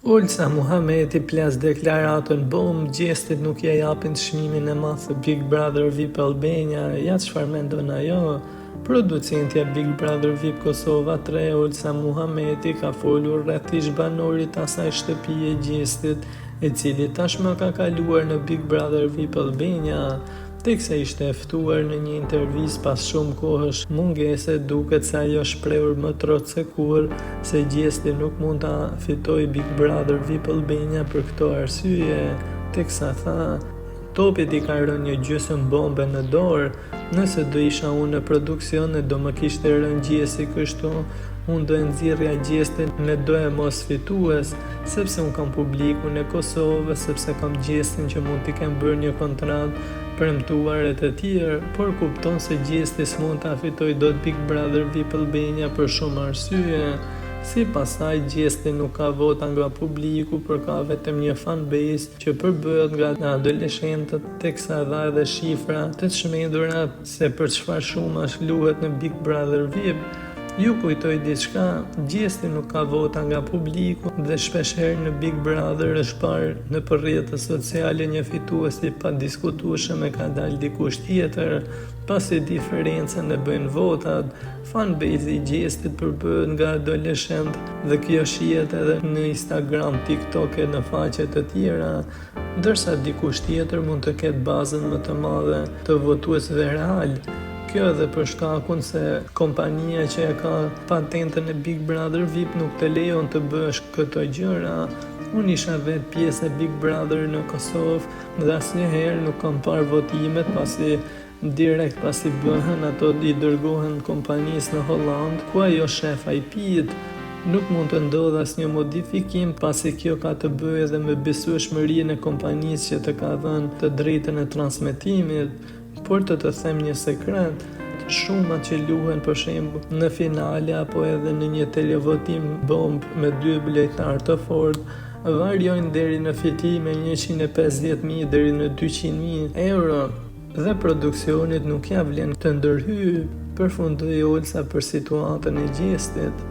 Olsa Muhameti plas deklaratën bombë, gjestit nuk ja japin çmimin e madh të Big Brother VIP Albania. Ja çfarë mendon ajo? Producentja Big Brother VIP Kosova 3, Olsa Muhameti, ka folur rreth ish banorit asaj shtëpie gjestit, i cili tashmë ka kaluar në Big Brother VIP Albania. Teksa ishte e ftuar në një intervistë pas shumë kohësh mungese, duket se ajo shprehur më trot se kur se gjesti nuk mund ta fitojë Big Brother VIP Albania për këto arsye, teksa tha: "Topit i ka rënë një gjysmë bombe në dorë, nëse do isha unë në produksion e do më kishte rënë gjesi kështu, unë do e nxirrja gjestin me do e mos fitues, sepse unë kam publikun e Kosovës, sepse kam gjestin që mund t'i kem bërë një kontratë premtuar e të tjerë, por kupton se gjesti s'mund ta fitoj dot Big Brother VIP Albania për shumë arsye. Sipas saj, gjesti nuk ka vota nga publiku, por ka vetëm një fanbase që përbëhet nga adoleshentët, teksa dha edhe shifra të çmendura se për çfarë shumash luhet në Big Brother VIP. Ju kujtoj diçka, gjesti nuk ka vota nga publiku dhe shpeshherë në Big Brother është parë në rrjetet sociale një fitues i padiskutueshëm e ka dalë dikush tjetër, pasi diferencën e bëjnë votat. Fanbase i gjestit përbëhet nga adoleshent dhe kjo shihet edhe në Instagram, TikTok e në faqe të tjera, ndërsa dikush tjetër mund të ketë bazën më të madhe të votuesve real. Kjo edhe për shkakun se kompania që e ka patentën e Big Brother VIP nuk të lejon të bësh këto gjëra. Unë isha vetë pjesë e Big Brother në Kosovë dhe asnjëherë nuk kam parë votimet, pasi direkt pasi bëhen ato i dërgohen kompanisë në Holland, ku ajo shef IP-t. Nuk mund të ndodhë asnjë modifikim, pasi kjo ka të bëjë edhe me besueshmërinë e kompanisë që të ka dhënë të drejtën e transmetimit. Por të them një sekret, shumat që luhen për shembull në finale apo edhe në një televotim bomb me 2 lojtarë të fortë, variojnë deri në fitime 150.000 deri në 200.000 euro dhe produksionit nuk ja vlen të ndërhyjë. Përfundoi Olsa për situatën e gjestit.